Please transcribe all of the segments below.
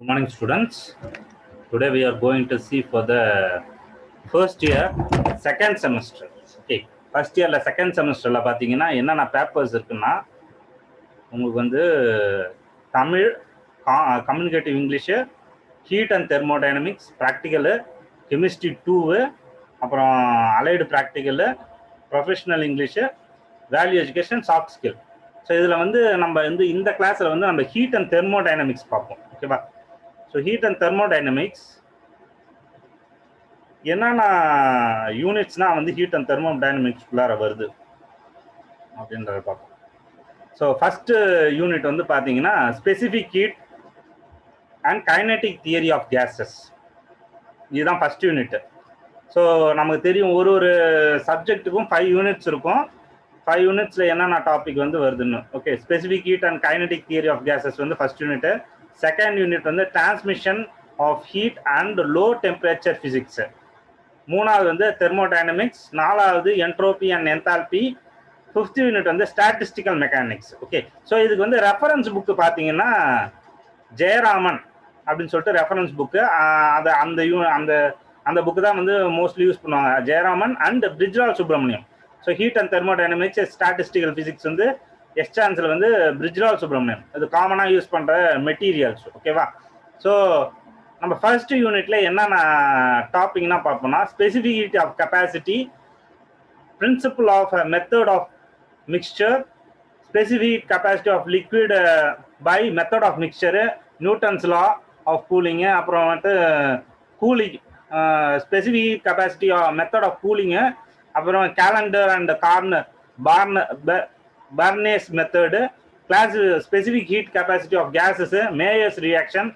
Good morning, students. Today we are going to see for the first year, second semester. Okay, first year second semester la பாத்தீங்கன்னா என்னென்ன papers இருக்குன்னா உங்களுக்கு வந்து Tamil, communicative English, heat and thermodynamics practical, chemistry 2, அப்புறம் allied practical, professional English, value education, soft skill. So இதில் வந்து நம்ம வந்து இந்த கிளாஸில் வந்து நம்ம ஹீட் அண்ட் தெர்மோடைனமிக்ஸ் பார்ப்போம். ஓகேவா? ஸோ ஹீட் அண்ட் தெர்மோடைனமிக்ஸ் என்னென்ன யூனிட்ஸ்னா வந்து ஹீட் அண்ட் தெர்மோடைனமிக்ஸ்குள்ளார வருது அப்படின்றத பார்ப்போம். ஸோ ஃபஸ்ட்டு யூனிட் வந்து பார்த்தீங்கன்னா specific heat and kinetic theory of gases. இதுதான் ஃபர்ஸ்ட் யூனிட். ஸோ நமக்கு தெரியும் ஒரு ஒரு சப்ஜெக்ட்டுக்கும் 5 யூனிட்ஸ் இருக்கும். 5 யூனிட்ஸில் என்னென்ன டாபிக் வந்து வருதுன்னு. Okay, specific heat and kinetic theory of gases வந்து ஃபர்ஸ்ட் யூனிட். செகண்ட் யூனிட் வந்து transmission of heat and low temperature physics. மூணாவது வந்து தெர்மோடைனமிக்ஸ். நாலாவது entropy and enthalpy. Fifth unit வந்து ஸ்டாட்டிஸ்டிக்கல் மெக்கானிக்ஸ். ஓகே, ஸோ இதுக்கு வந்து ரெஃபரன்ஸ் புக்கு பார்த்தீங்கன்னா ஜெயராமன் அப்படின்னு சொல்லிட்டு ரெஃபரன்ஸ் புக்கு. அதை அந்த புக்கு தான் வந்து மோஸ்ட்லி யூஸ் பண்ணுவாங்க, Jayaraman and Brijlal Subramaniam. So heat and thermodynamics, statistical physics வந்து எஸ்சான்ஸில் வந்து பிரிஜ்லால் சுப்ரமணியம். இது காமனாக யூஸ் பண்ணுற மெட்டீரியல்ஸ். ஓகேவா? ஸோ நம்ம ஃபர்ஸ்ட் யூனிட்ல என்னென்ன டாபிக்னா பார்ப்போம்னா specificity of capacity, principle of method of mixture, specific capacity of liquid by method of mixture, Newton's law of cooling, அப்புறம் வந்துட்டு cooling specific capacity method of cooling, அப்புறம் Callendar and Barnes method, class specific heat capacity of gases, Mayer's reaction,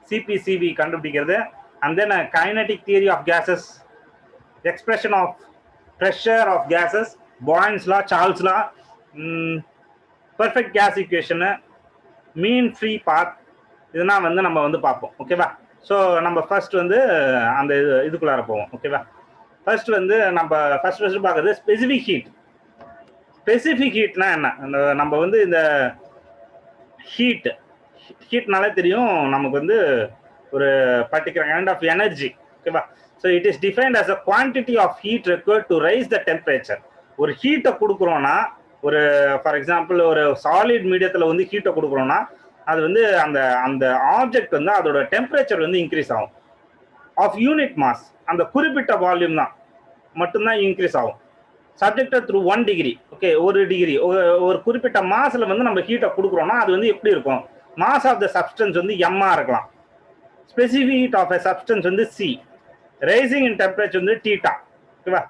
C P C P கண்டுபிடிக்கிறது, and then kinetic theory of gases, expression of pressure of gases, Boyle's law, Charles law, perfect gas equation, mean free பாத், இதெல்லாம் வந்து நம்ம வந்து பார்ப்போம். ஓகேவா? So நம்ம first வந்து அந்த இதுக்குள்ளார போவோம். ஓகேவா? ஃபர்ஸ்ட் வந்து நம்ம ஃபர்ஸ்ட் பார்க்குறது ஸ்பெசிஃபிக் ஹீட். ஸ்பெசிஃபிக் ஹீட்னா என்ன? நம்ம வந்து இந்த ஹீட்னாலே தெரியும் நமக்கு வந்து ஒரு பர்டிகுலர் கைண்ட் ஆஃப் எனர்ஜி. ஓகேவா? So it is defined as a quantity of heat required to raise the temperature. ஒரு ஹீட்டை கொடுக்குறோன்னா, ஒரு ஃபார் எக்ஸாம்பிள் ஒரு சாலிட் மீடியத்தில் வந்து ஹீட்டை கொடுக்குறோன்னா அது வந்து அந்த அந்த ஆப்ஜெக்ட் வந்து அதோட டெம்பரேச்சர் வந்து இன்க்ரீஸ் ஆகும். ஆஃப் யூனிட் மாஸ், அந்த குறிப்பிட்ட வால்யூம் தான் மட்டும்தான் இன்க்ரீஸ் ஆகும். Subjected through 1 degree. Okay, 1 degree ஒரு குறிப்பிட்ட மாஸில் வந்து நம்ம ஹீட்டை கொடுக்குறோம்னா அது வந்து எப்படி இருக்கும்? மாஸ் ஆஃப் த சப்ஸ்டன்ஸ் வந்து எம்மா இருக்கலாம். Specific heat of a substance வந்து சி. ரைசிங் இன் டெம்பரேச்சர் வந்து தீட்டா. ஓகேவா?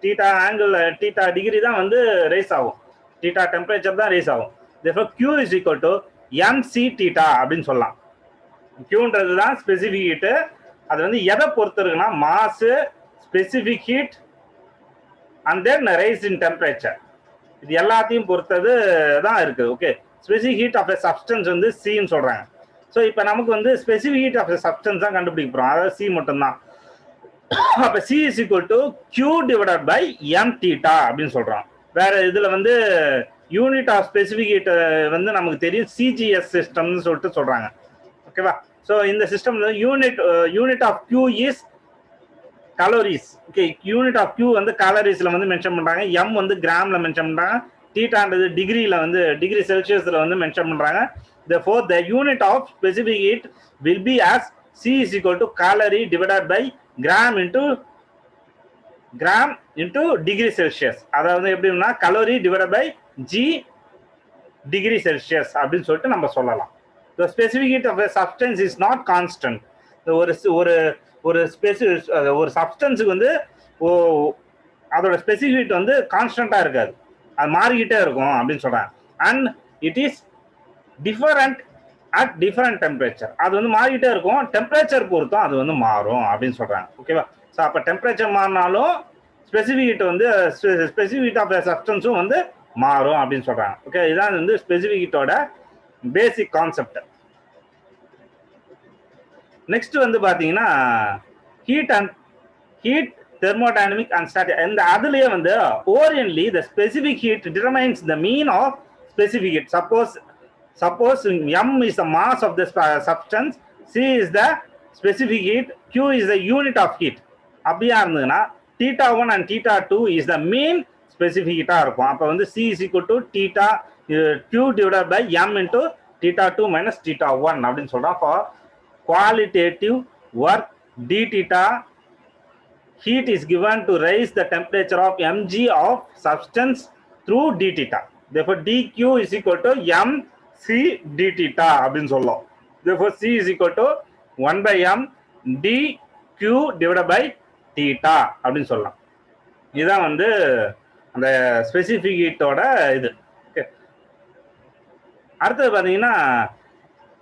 தீட்டா ஆங்கிள், தீட்டா டிகிரி தான் வந்து ரைஸ் ஆகும், தீட்டா டெம்பரேச்சர் தான் ரைஸ் ஆகும். therefore Q is equal to mc theta அப்படின்னு சொல்லலாம். Qன்றது தான் ஸ்பெசிஃபிக் ஹீட்டு. அது வந்து எதை பொறுத்து இருக்குன்னா mass, specific heat and then rise in temperature. இது எல்லாத்தையும் பொறுத்தது தான் இருக்குது. Okay, specific heat of a substance வந்து சின்னு சொல்கிறாங்க. ஸோ இப்போ நமக்கு வந்து specific heat of a substance தான் கண்டுபிடிக்க போகிறோம், அதாவது சி மட்டும்தான். அப்போ c is equal to q divided by m theta அப்படின்னு சொல்கிறோம். வேற இதில் வந்து யூனிட் ஆஃப் ஸ்பெசிஃபிக் ஹீட் வந்து நமக்கு தெரியும், சிஜிஎஸ் சிஸ்டம்னு சொல்லிட்டு சொல்கிறாங்க. ஓகேவா? ஸோ இந்த system unit of q is calories. Okay, unit of q வந்து கலோரிஸ்ல வந்து மென்ஷன் பண்றாங்க, எம் வந்து கிராம்ல மென்ஷன் பண்றாங்க, தீட்டான்றது டிகிரில வந்து டிகிரி செல்சியஸ்ல வந்து மென்ஷன் பண்றாங்க. therefore the unit of specific heat will be as C is equal to calorie divided by gram into degree celsius. அதாவது எப்படின்னா calorie divided by G degree celsius அப்படின்னு சொல்லிட்டு நம்ம சொல்லலாம். the specific heat of a substance is not constant. ஒரு சப்ஸ்டன்ஸுக்கு வந்து அதோட specific heat வந்து கான்ஸ்டன்டா இருக்காது, அது மாறிக்கிட்டே இருக்கும் அப்படின்னு சொல்றாங்க. And it is different at different temperature. அது வந்து மாறிக்கிட்டே இருக்கும், டெம்பரேச்சர் பொறுத்தும் அது வந்து மாறும் அப்படின்னு சொல்றாங்க. ஓகேவா? ஸோ அப்போ டெம்பரேச்சர் மாறினாலும் ஸ்பெசிஃபிக் ஹீட் வந்து ஸ்பெசிஃபிக் ஹீட் ஆஃப் சப்ஸ்டன்ஸும் வந்து மாறும் அப்படின்னு சொல்றாங்க. ஓகே, இதான் வந்து ஸ்பெசிஃபிக் ஹீட்டோட பேசிக் கான்செப்ட். நெக்ஸ்ட் வந்து பாத்தீங்கன்னா ஹீட் தெர்மோடைனமிக் அண்ட் ஸ்டாட்டிக். இந்த அதுலயே வந்து orientally the specific heat determines the mean of specific heat. Suppose m is the mass of the substance, C is the specific heat, Q is the unit of heat. அப்படியா இருந்ததுன்னா θ1 and θ2 is the mean specific heat இருக்கும். அப்ப வந்து C is equal to theta Q divided by M into θ2 minus θ1 அப்படின்னு சொல்றோம். For qualitative work d theta, heat is given to raise the temperature of mg of substance through d theta. Therefore dq is equal to mc d theta அப்படின்னு சொல்லலாம். Therefore C is equal to 1 by m dq divided by theta அப்படின்னு சொல்லலாம். இதுதான் வந்து அந்த specific ஹீட்டோட இது. Okay, அடுத்தது பார்த்தீங்கன்னா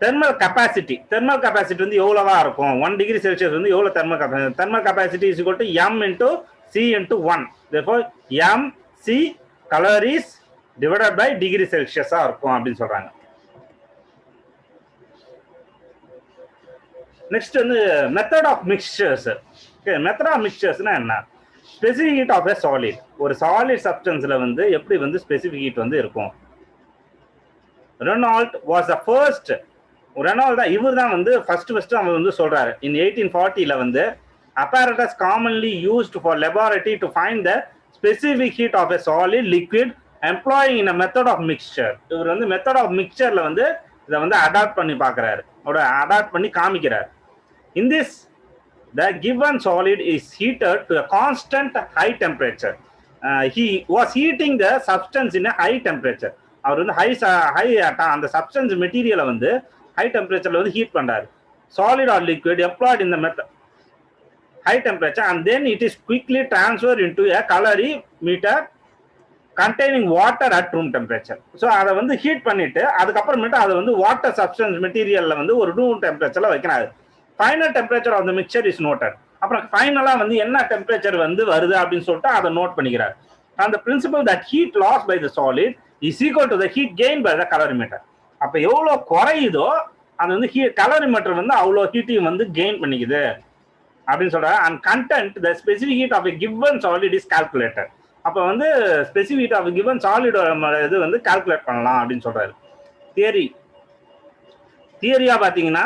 தெர்மல் கெப்பாசிட்டி. தெர்மல் கெப்பாசிட்டி வந்து எவ்வளவா இருக்கும்? 1 டிகிரி செல்சியஸ் வந்து எவ்வளவு thermal capacity? Thermal capacity is equal to m into c into 1. therefore m c calories divided by degree செல்சியஸா இருக்கும் அப்படின்னு சொல்றாங்க. நெக்ஸ்ட் வந்து method of mixtures. Okay, method of மிக்சர்ஸ்னா என்ன? Specific heat of a solid. ஒரு சாலிட் சப்ஸ்டன்ஸ்ல வந்து எப்படி வந்து ஸ்பெசிஃபிக் ஹீட் வந்து இருக்கும்? Regnault was the first. Regnault தான், இவர் தான் வந்து ஃபர்ஸ்ட் அவர் வந்து சொல்றாரு. இன் 1840ல வந்து apparatus commonly used for laboratory to find the specific heat of a solid liquid employing in a method of mixture. இவர் வந்து மெத்தட் ஆஃப் மிக்சர்ல வந்து இதை வந்து அடாப்ட் பண்ணி பார்க்கறாரு, அடாப்ட் பண்ணி காமிக்கிறார். In this, the given solid is heated to a constant high temperature. He was heating the substance in a high temperature. அவர் வந்து ஹை அந்த சப்ஸ்டன்ஸ் மெட்டீரியலை வந்து ஹை டெம்பரேச்சர்ல வந்து ஹீட் பண்றாரு. Solid or liquid employed in the method high temperature and then it is quickly transfer into a calorimeter containing water at room temperature. So அதை வந்து heat பண்ணிட்டு அதுக்கப்புறமேட்டு அதை வந்து வாட்டர் சப்ஸ்டன்ஸ் மெட்டீரியல்ல வந்து ஒரு ரூம் டெம்பரேச்சர்ல வைக்கிறாரு. Final temperature of the mixture is noted. அப்புறம் ஃபைனலா வந்து என்ன டெம்பரேச்சர் வந்து வருது அப்படின்னு சொல்லிட்டு அதை நோட் பண்ணிக்கிறார். And the principle that heat lost by the solid is equal to the heat gained by the calorimeter. அப்ப எவ்வளவு குறையுதோ அது வந்து கலோரிமீட்டர் வந்து அவ்வளவு ஹீட்டையும் வந்து கெயின் பண்ணிக்குது அப்படின்னு சொல்றாரு. And content the specific heat of a given solid is calculated. அப்ப வந்து ஸ்பெசிபிக் ஹீட் ஆஃப் கிவன் சாலிடோட இது வந்து கால்குலேட் பண்ணலாம் அப்படின்னு சொல்றாரு. தியரியா பாத்தீங்கன்னா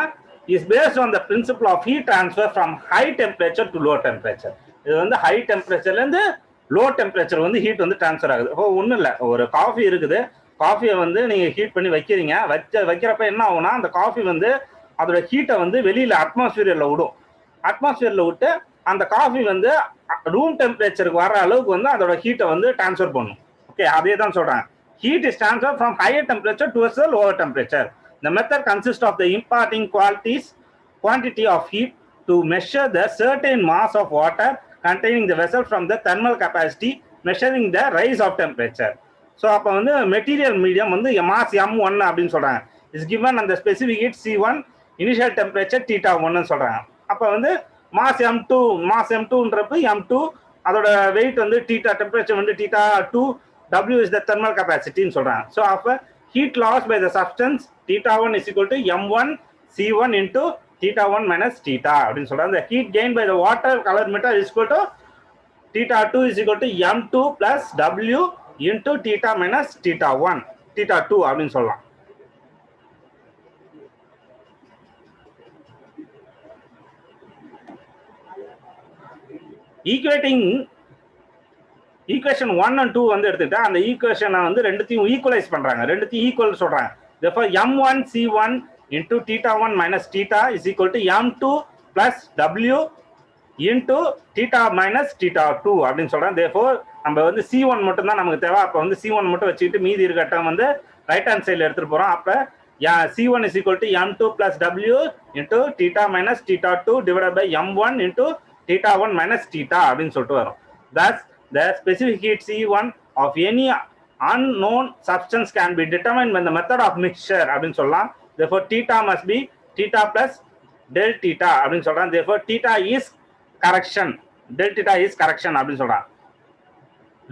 is based on the principle of heat transfer from high temperature to low temperature. இது வந்து ஹை டெம்பரேச்சர்ல இருந்து லோ டெம்பரேச்சர் வந்து ஹீட் வந்து டிரான்ஸ்ஃபர் ஆகுது. இப்போ ஒன்றும் இல்லை, ஒரு காஃபி இருக்குது, காஃபியை வந்து நீங்கள் ஹீட் பண்ணி வைக்கிறீங்க. வைக்கிறப்ப என்ன ஆகும்னா அந்த காஃபி வந்து அதோட ஹீட்டை வந்து வெளியில் அட்மாஸ்பியரில் விடும். அட்மாஸ்பியரில் விட்டு அந்த காஃபி வந்து ரூம் டெம்பரேச்சருக்கு வர அளவுக்கு வந்து அதோட ஹீட்டை வந்து டிரான்ஸ்ஃபர் பண்ணும். ஓகே, அதே தான் சொல்கிறாங்க. Heat is transfer from higher temperature towards the lower temperature. The method consists of the imparting quantity of heat to measure the certain mass of water containing the vessel from the thermal capacity measuring the rise of temperature. So அப்ப வந்து material medium வந்து mass m1 அப்படின்னு சொல்றாங்க. is given on the specific heat C1, initial temperature θ1 சொல்றாங்க. அப்ப வந்து mass m2ன்றப்ப m2 அதோட wait வந்து டெம்பரேச்சர் வந்து θ2, W is the thermal capacity ன்னு சொல்றாங்க. So அப்ப heat lost by the substance θ1 is equal to m1 C1 into θ1 minus θ அப்படின்னு சொல்றாங்க. The heat gained by the water calorimeter is equal to θ2 is equal to m2 plus W into θ minus θ1 θ2 அப்படின்னு சொல்லலாம். Equation 1 and 2 வந்து எடுத்துக்கிட்டா அந்த ஈக்குவேஷனை வந்து ரெண்டுத்தையும் ஈக்குவலைஸ் பண்றாங்க, ரெண்டுத்தையும் ஈக்குவல் சொல்றாங்க. therefore m1 c1 into θ1 minus θ is equal to m2 plus w into θ minus θ2 அப்படின்னு சொல்றாங்க. therefore நம்ம வந்து c1 மட்டும் தான் நமக்கு தேவை. அப்ப வந்து c1 மட்டும் வச்சுக்கிட்டு மீதி இருக்க டேர்ம் வந்து ரைட் ஹேண்ட் சைடுல எடுத்துட்டு போறோம். அப்ப c1 is equal to m2 plus w into θ minus θ2 divided by m1 into θ1 minus θ அப்படின்னு சொல்லிட்டு வரும். thus the specific heat C1 of any unknown substance can be determined when the method of mixture அப்படின்னு சொல்லலாம். therefore θ must be θ plus del θ அப்படின்னு சொல்றாங்க. therefore θ is correction, del θ is correction அப்படின்னு சொல்றாங்க.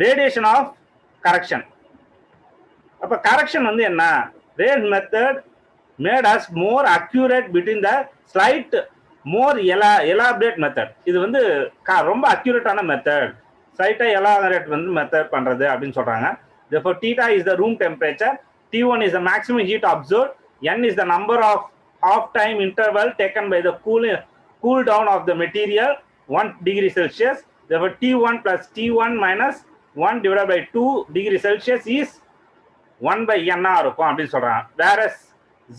radiation of correction. அப்ப correction வந்து என்ன? Ray's method made us more accurate between the slight more elaborate method. இது வந்து ரொம்ப அக்யூரேட்டான மெத்தட், slight elaborate வந்து மெத்தட் பண்றது அப்படின்னு சொல்றாங்க. therefore θ is the room temperature, T1 is the maximum heat observed, N is the number of half time interval taken by the cool down of the material 1 degree Celsius. Therefore, T1 plus T1 minus 1 divided by 2 degree Celsius is 1 by n இருக்கும் அப்படின்னு சொல்றாங்க. Whereas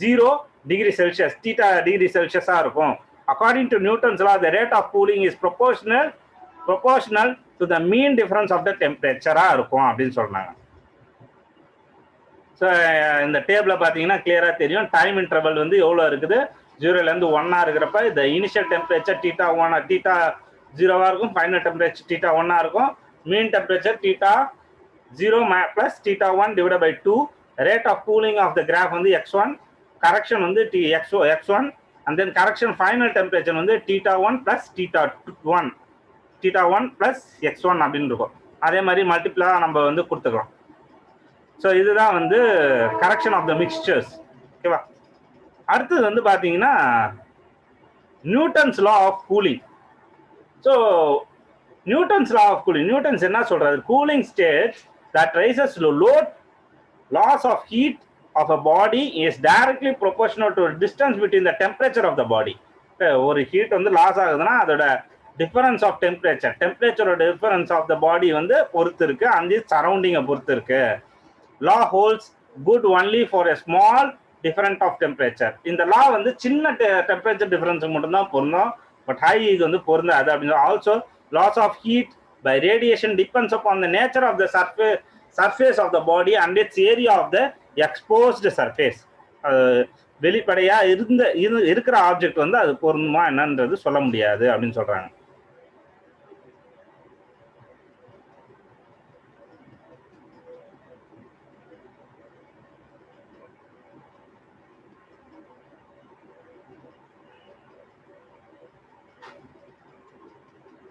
0 degree Celsius, theta degree Celsius இருக்கும். According to Newton's law, the rate of cooling is proportional to the mean difference of the temperature இருக்கும் அப்படின்னு சொல்றாங்க. So இந்த டேபிள பார்த்தீங்கன்னா கிளியரா தெரியும். டைம் இன்டர்வல் வந்து எவ்வளோ இருக்குது, 0லேருந்து 1 இருக்கிறப்ப இந்த இனிஷியல் டெம்பரேச்சர் தீட்டா 0 இருக்கும், ஃபைனல் டெம்பரேச்சர் தீட்டா 1 இருக்கும், மீன் temperature theta 0 plus theta 1 divided by 2. Rate of cooling of the graph வந்து x1, correction வந்து x1, and then correction final temperature வந்து theta 1 plus theta 1 plus x1 அப்படின்னு இருக்கும். அதே மாதிரி மல்டிப்ளா நம்ம வந்து கொடுத்துக்கலாம். ஸோ இதுதான் வந்து கரெக்ஷன் ஆஃப் த மிக்சர்ஸ். ஓகேவா? அடுத்தது வந்து பார்த்தீங்கன்னா Newton's law of cooling. So Newton's law of cooling, Newton's என்ன சொல்றாரு, cooling state that rises to loss of heat of a body is directly proportional to the distance between the temperature of the body. ஒரு heat வந்து loss ஆகுதுன்னா அதோட difference of டெம்பரேச்சரோட difference of the body வந்து பொறுத்து இருக்கு, அந்த சரௌண்டிங்கை பொறுத்து இருக்கு. Law holds good only for a small difference of temperature. இந்த லா வந்து சின்ன டெம்பரேச்சர் டிஃபரன்ஸுக்கு மட்டும்தான் பொருந்தும், பட் ஹை இது வந்து பொருந்தாது அப்படின்னு. Also loss of heat by radiation depends upon the nature of the surface of the body and its area of the exposed surface. வெளிப்படையா இருக்கிற ஆப்ஜெக்ட் வந்து அது பொருந்துமா என்னன்றது சொல்ல முடியாது அப்படின்னு சொல்றாங்க.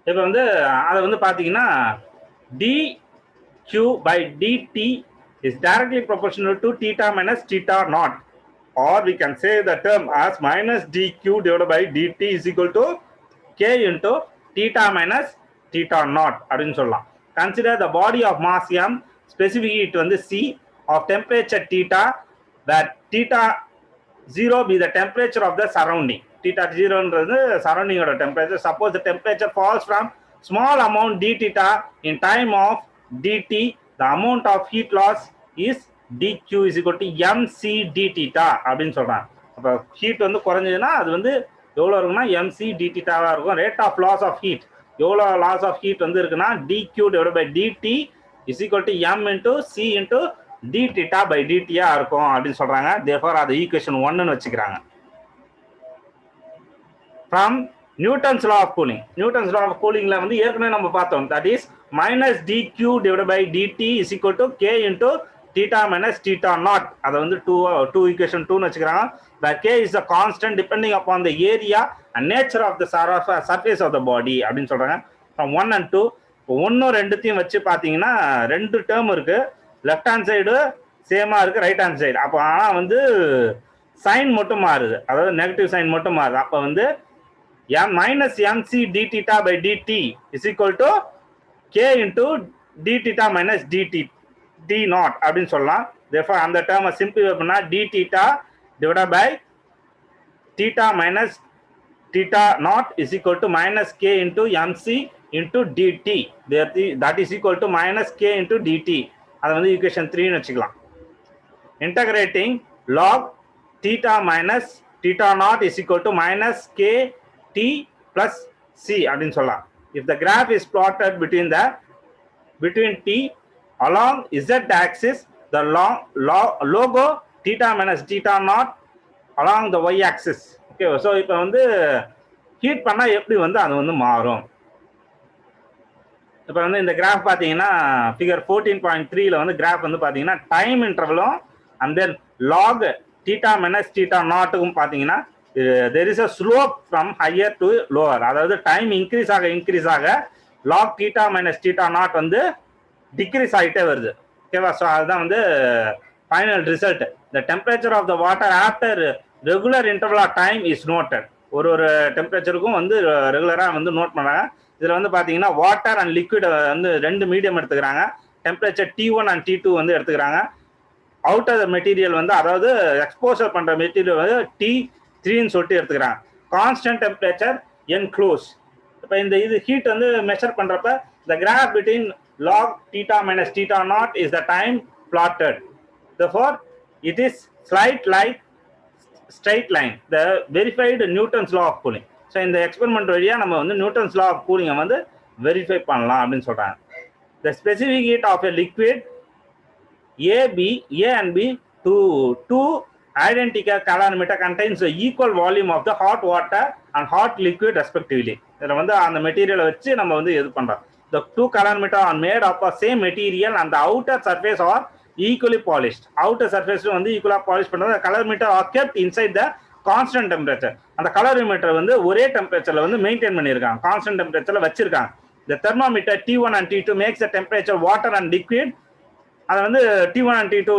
இப்போ வந்து அதை வந்து பார்த்தீங்கன்னா dq by dt is directly proportional to theta minus theta naught, or we can say the term as minus dq divided by dt is equal to k into theta minus theta naught அப்படின்னு சொல்லலாம். Consider the body of mass m, specific heat வந்து c, of temperature theta, where theta 0 be the temperature of the surrounding. Theta 0 surrounding temperature. Suppose the temperature falls from small amount d theta in time of dt, the amount of heat loss is dq is equal to mc d theta அப்படின்னு சொல்றாங்க. அப்போ heat வந்து குறைஞ்சதுன்னா அது வந்து எவ்வளோ இருக்குன்னா mc d theta இருக்கும். Rate of loss of heat, எவ்வளோ லாஸ் ஆஃப் ஹீட் வந்து இருக்குன்னா dq divided by dt is equal to m into c into d theta by dt இருக்கும் அப்படின்னு சொல்றாங்க. therefore அது ஈக்குவேஷன் 1ன்னு வச்சுக்கிறாங்க. From Newton's law of cooling, Newton's law of coolingல வந்து ஏற்கனவே நம்ம பார்த்தோம், that is minus dq divided by dt is equal to k into theta minus theta naught. அதை வந்து 2 equation 2ன்னு வச்சுக்கிறாங்க. where k is a constant depending upon the area and nature of the surface of the body அப்படின்னு சொல்றாங்க. from 1 and 2, 1 2த்தையும் வச்சு பார்த்தீங்கன்னா 2 term இருக்கு, left hand side சேமா இருக்கு, ரைட் ஹேண்ட் சைடு. அப்போ ஆனால் வந்து சைன் மட்டும் மாறுது, அதாவது நெகட்டிவ் சைன் மட்டும் மாறுது. அப்போ வந்து minus mc d theta by dt is equal to k into d theta minus dt d naught அப்படின்னு சொல்லலாம். therefore அந்த டேர்மை சிம்பிளிஃபை பண்ணா d theta divided by theta minus theta naught is equal to minus k into mc into dt, that is equal to minus k into dt. அதை வந்து equation 3ன்னு வச்சுக்கலாம். integrating log theta minus theta naught is equal to minus k t plus c அப்படின்னு சொல்லலாம். if the graph is plotted between t along z axis, the logo theta minus theta naught along the y axis. okay, so இப்போ வந்து heat பண்ணா எப்படி வந்து அது வந்து மாறும். இப்போ வந்து இந்த கிராஃப் பார்த்தீங்கன்னா ஃபிகர் 14.3ல வந்து கிராஃப் வந்து பார்த்தீங்கன்னா டைம் இன்டர்வலும் and then log theta minus theta நாட்டுக்கும் பார்த்தீங்கன்னா there is a slope from higher to lower. அதாவது டைம் இன்க்ரீஸ் ஆக log theta minus theta naught வந்து டிக்ரீஸ் ஆகிட்டே வருது. ஓகேவா? ஸோ அதுதான் வந்து final result. The temperature of the water after regular interval of time is noted. ஒரு டெம்பரேச்சருக்கும் வந்து ரெகுலராக வந்து நோட் பண்ணுறாங்க. இதில் வந்து பார்த்தீங்கன்னா வாட்டர் அண்ட் லிக்விட் வந்து 2 மீடியம் எடுத்துக்கிறாங்க. டெம்பரேச்சர் T1 அண்ட் T2 வந்து எடுத்துக்கிறாங்க. அவுட்டர் மெட்டீரியல் வந்து அதாவது எக்ஸ்போசர் பண்ணுற மெட்டீரியல் வந்து 3ன்னு சொல்லிட்டு எடுத்துக்கிறாங்க. Constant temperature enclose. இப்போ இந்த இது ஹீட் வந்து மெஷர் பண்றப்ப the graph between log theta minus theta naught is the time plotted. Therefore, it is straight line, the verified Newton's law of cooling. So இந்த எக்ஸ்பெரிமெண்ட் வழியா நம்ம வந்து நியூட்டன்ஸ் லா ஆஃப் கூலிங்கை வந்து வெரிஃபை பண்ணலாம் அப்படின்னு சொல்றாங்க. The specific heat of a liquid A and B to two identical calorimeter contains the equal volume of the hot water and hot liquid respectively. இதில் வந்து அந்த மெட்டீரியலை வச்சு நம்ம வந்து எது பண்றோம். The two calorimeter are made of the same material and the outer surface are equally polished. Outer surface வந்து equally polished பண்றது. The calorimeter are kept inside the constant temperature. அந்த calorimeter வந்து ஒரே டெம்பரேச்சர்ல வந்து மெயின்டைன் பண்ணியிருக்காங்க, கான்ஸ்டன்ட் டெம்பரேச்சர்ல வச்சிருக்காங்க. The thermometer T1 and T2 makes the temperature water and liquid. அதை வந்து T1 and T2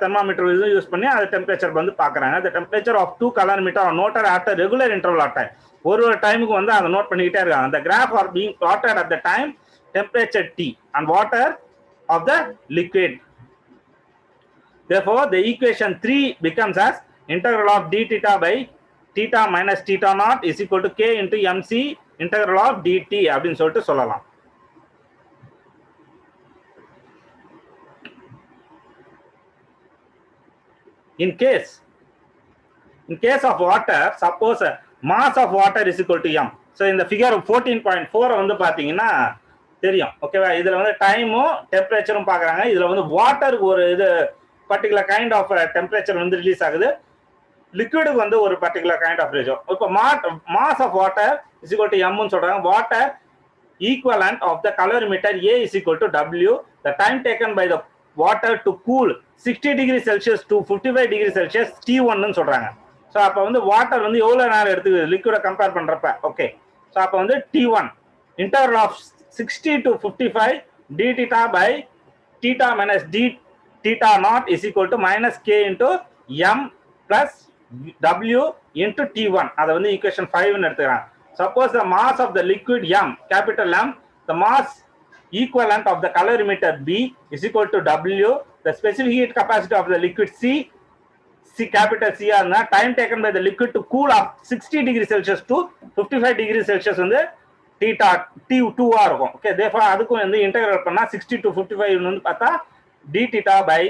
thermometer use பண்ணி அந்த டெம்பரேச்சர் வந்து பார்க்குறாங்க. The temperature of two calorimeter are noted after regular interval of time. ஒரு டைமுக்கு வந்து அதை நோட் பண்ணிக்கிட்டே இருக்காங்க. The graph are being plotted at the time temperature T and water of the liquid. Therefore, the equation 3 becomes as integral of d theta by theta minus theta naught is equal to k into mc integral of dt அப்படின்னு சொல்லிட்டு சொல்லலாம். In case of water, suppose mass of water is equal to m. So in the figure 14.4 வந்து பாத்தீங்கன்னா தெரியும். ஓகேவா? இதுல வந்து டைமும் டெம்பரேச்சரும் பாக்குறாங்க. இதுல வந்து வாட்டருக்கு ஒரு இது பர்டிகுலர் கைண்ட் ஆஃப் டெம்பரேச்சர் வந்து ரிலீஸ் ஆகுது. லிக்விடுக்கு வந்து ஒரு பர்டிகுலர் கைண்ட் ஆஃப் ரேஷியோ. இப்போ mass of water is equal to எம்னு சொல்றாங்க. Water equivalent of the calorimeter A is equal to W. The time taken by the water to cool 60 degrees Celsius to 55 degrees Celsius T1 ன்னு சொல்றாங்க. So அப்போ வந்து water வந்து எவ்வளோ நேரம் எடுத்துக்குது லிக்விடை கம்பேர் பண்றப்ப. ஓகே, ஸோ அப்போ வந்து T1 interval of 60 to 55 d theta by theta minus d theta naught is equal to minus k into m plus w into T1. அதை வந்து equation 5 ன்னு எடுத்துக்கிறாங்க. Suppose the mass of the liquid M, capital M, the mass equivalent of the calorimeter B is equal to W. The specific heat capacity of the liquid C capital C are time taken by the liquid to cool off 60 degrees Celsius to 55 degrees Celsius வந்து theta T2 ஆ இருக்கும். Okay, therefore அதுக்கும் வந்து integrate பண்ணா 60 to 55 வந்து பார்த்தா d theta by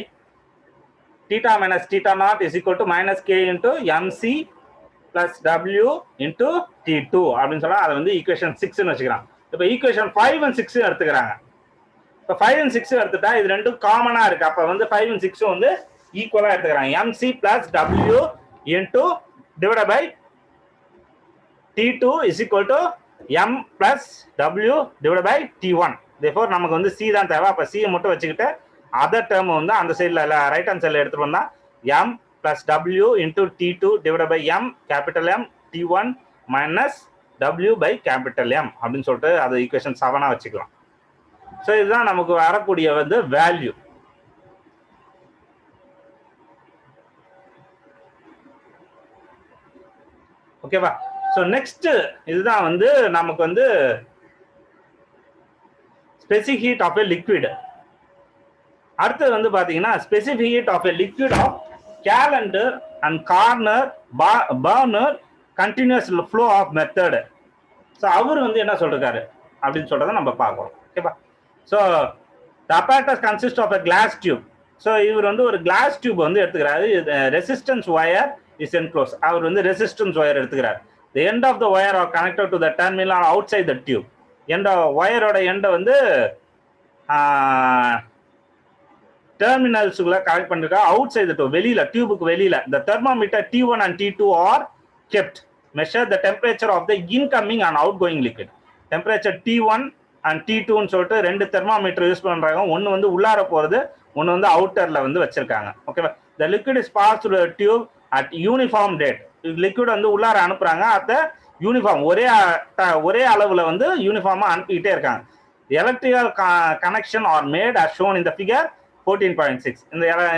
theta minus theta naught is equal to minus k into mc plus w into T2 அப்படின்னு சொன்னா அதை வந்து ஈக்குவேஷன் 6 ன்னு வச்சுக்கிறாங்க. இப்போ ஈக்குவேஷன் 5 and 6 எடுத்துக்கிறாங்க. இப்போ 5 and 6 எடுத்துட்டா இது ரெண்டும் காமனா இருக்கு. அப்போ வந்து 5 and 6 வந்து ஈக்குவலா எடுத்துக்கிறாங்க. mc plus w into divided by T2 is equal to m plus w divided by T1. therefore நமக்கு வந்து c தான் தேவை. அப்போ c மட்டும் வச்சுக்கிட்டு அதர் டேர்ம் வந்து அந்த சைடில் ரைட் ஹேண்ட் சைடில் எடுத்துட்டு வந்தா m plus w into T2 divided by m capital M T1 minus w by capital M அப்படின்னு சொல்லிட்டு அது ஈக்குவேஷன் 7 வச்சுக்கலாம். ஸோ இதுதான் நமக்கு வரக்கூடிய வந்து வேல்யூ. ஓகேவா? ஸோ நெக்ஸ்ட் இதுதான் வந்து நமக்கு வந்து specific heat of a liquid. அடுத்தது வந்து பாத்தீங்கன்னா specific heat of a liquid of Callendar and corner burner continuous flow of method. So அவர் வந்து என்ன சொல்றாரு அப்படின்னு சொல்றதை நம்ம பார்க்கணும். ஓகேவா? So the apparatus consist of a glass tube. So இவர் வந்து ஒரு கிளாஸ் டியூப் வந்து எடுத்துக்கிறாரு. Resistance wire is enclose. அவர் வந்து ரெசிஸ்டன்ஸ் ஒயர் எடுத்துக்கிறார். The end of the wire are connected to the terminal outside the tube. ஒயரோட எண்டை வந்து டெர்மினல்ஸுக்குள்ள கனெக்ட் பண்ணிருக்கா அவுட் சைட் த வெளியில டியூபுக்கு வெளியில. The thermometer T1 and T2 are kept measure the temperature of the incoming and outgoing liquid. temperature T1 and T2 ன்னு சொல்லிட்டு ரெண்டு தெர்மோமீட்டர் யூஸ் பண்றாங்க. ஒன்னு வந்து உள்ளார போறது, ஒன்னு வந்து அவுட்டர்ல வந்து வச்சிருக்காங்க. ஓகேவா? the liquid is passed through the tube at uniform rate. Liquid வந்து உள்ளார அனுப்புறாங்க. அத யூனிஃபார்ம் ஒரே அளவுல வந்து யூனிஃபார்மா அனுப்பிக்கிட்டே இருக்காங்க. Electrical connection R mat as shown in the figure 14.6.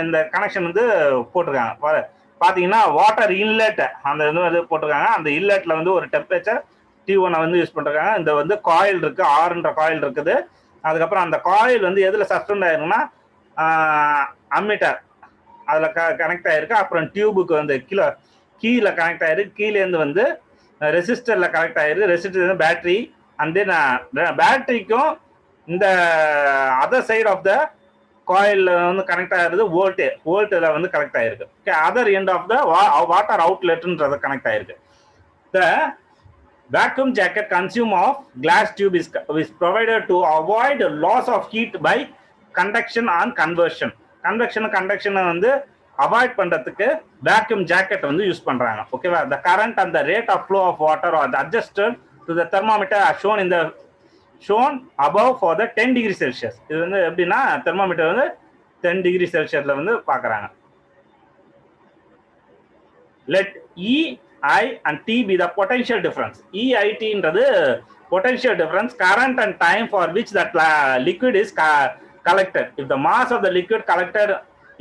இந்த கனெக்ஷன் வந்து போட்டிருக்காங்க. பாத்தீங்கன்னா வாட்டர் இன்லெட் அந்த இது போட்டிருக்காங்க. அந்த இன்லெட்ல வந்து ஒரு டெம்பரேச்சர் T1 வந்து யூஸ் பண்றாங்க. இந்த வந்து காயில் இருக்கு, ஆறுன்ற காயில் இருக்குது. அதுக்கப்புறம் அந்த காயில் வந்து எதுல சஸ்பெண்ட் ஆயிருக்குன்னா அம்மீட்டர் அதுல கனெக்ட் ஆயிருக்கு. அப்புறம் டியூபுக்கு வந்து கீழே கனெக்ட் ஆயிருக்கு, கீழேருந்து வந்து ரெசிஸ்டர்ல கனெக்ட் ஆயிருக்கு, ரெசிஸ்டர் பேட்டரி, அண்ட் தென் பேட்டரிக்கும் இந்த other side of the coil வந்து கனெக்ட் ஆயிருது, வோல்ட்ல வந்து கனெக்ட் ஆயிருக்கு. Okay, other end of the water அவுட்லெட்ன்றது கனெக்ட் ஆயிருக்கு. The vacuum jacket consume of glass tube is provided to avoid loss of heat by conduction and conversion. conduction வந்து avoid பண்றதுக்கு vacuum jacket வந்து use பண்றாங்க. ஓகேவா? the current and the rate of flow of water are adjusted to the thermometer as shown above for the 10 degree Celsius. இது வந்து எப்படின்னா thermometer வந்து 10 degree Celsiusல வந்து பார்க்கறாங்க. let EI and T be the potential difference. EIT ன்றது potential difference, current and time for which that liquid is collected. If the mass of the liquid collected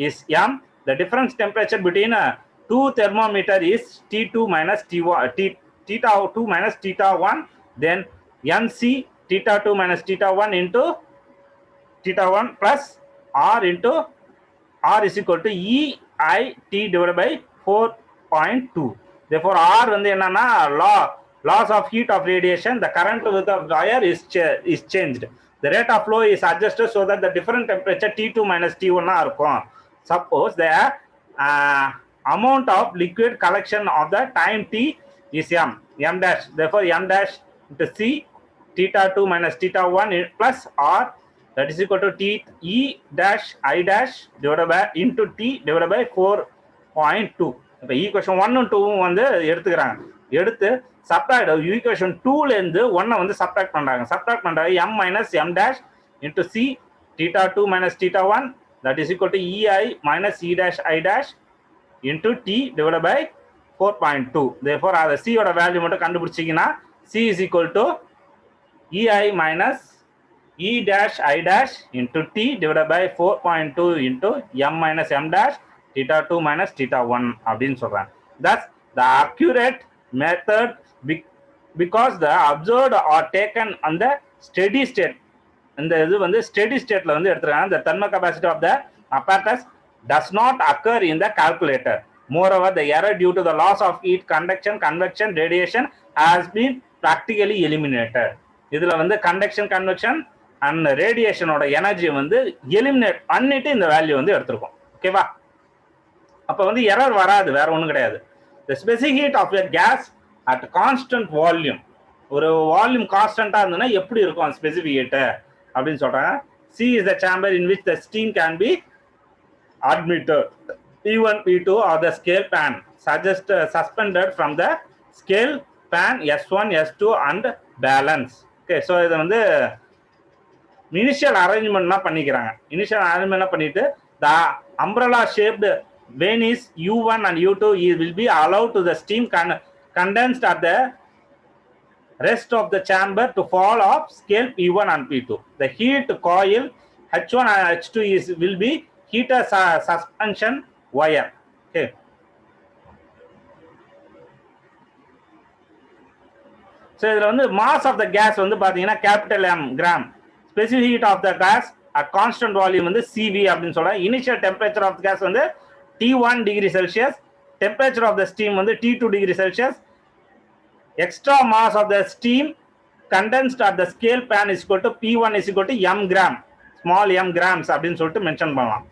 is m, the difference temperature between two thermometer is T2 minus T1, theta 2 minus theta 1, then MC theta 2 minus theta 1 into theta 1 plus R into R is equal to EIT divided by 4.2. Therefore R வந்து என்னன்னா loss of heat of radiation, the current with the wire is changed, the rate of flow is adjusted so that the different temperature T2 minus T1 இருக்கும். Suppose the amount of liquid collection of the time T is m dash, therefore m dash into C theta 2 minus theta 1 plus R, that is equal to T E dash I dash divided by into T divided by 4.2. இப்போ equation 1 and 2 வந்து எடுத்துக்கிறாங்க, எடுத்து subtract equation 2ல இருந்து 1 வந்து subtract பண்றாங்க. Subtract பண்றாங்க m minus m dash into C theta 2 minus theta 1, that is equal to EI minus E dash I dash into T divided by 4.2. therefore அந்த C ஓட value மட்டும் கண்டுபிடிச்சீங்கன்னா C is equal to EI minus E dash I dash into T divided by 4.2 into m minus m dash theta 2 minus theta 1 அப்படின்னு சொல்றாங்க. Thus the accurate method because the observed are taken on the steady state. இந்த இது வந்து steady stateல வந்து எடுத்துறாங்க. The thermal capacity of the apparatus does not occur in the calculator. Moreover, the error due to the loss of heat, conduction, convection, radiation has been practically eliminated. இதுல வந்து conduction, convection and radiation ஓட energy வந்து eliminate பண்ணிட்டு இந்த value வந்து எடுத்துருக்கோம். ஓகேவா? அப்ப வந்து எரர் வராது, வேற ஒண்ணும் கிடையாது. The specific heat of a gas at constant volume, ஒரு வால்யூம் கான்ஸ்டன்டா இருந்ததுன்னா எப்படி இருக்கும் ஸ்பெசிபிக் ஹீட் அப்படின்னு சொல்றாங்க. C is the chamber in which the steam can be admitted. P1, P2 or the scale pan suspended from the scale pan S1, S2 and balance. Okay, so இது வந்து initial அரேஞ்ச்மெண்ட்லாம் பண்ணிக்கிறாங்க. Initial அரேஞ்ச்மெண்ட்லாம் பண்ணிட்டு the umbrella shaped vane is U1 and U2 will be allowed to the steam condensed at the rest of the chamber to fall off scale P1 and P2. The heat coil H1 and H2 will be heater suspension wire. Okay. So இதுல வந்து mass of the gas வந்து பாத்தீங்கன்னா capital M gram, specific heat of the gas at constant volume வந்து CV அப்படின்னு சொல்றாங்க. Initial temperature of the gas வந்து T1 degree Celsius, temperature of the steam வந்து T2 degree Celsius, extra mass of the steam condensed at the scale pan is equal to P1 is equal to m gram, small m grams அப்படின்னு சொல்லிட்டு mention பண்ணலாம்.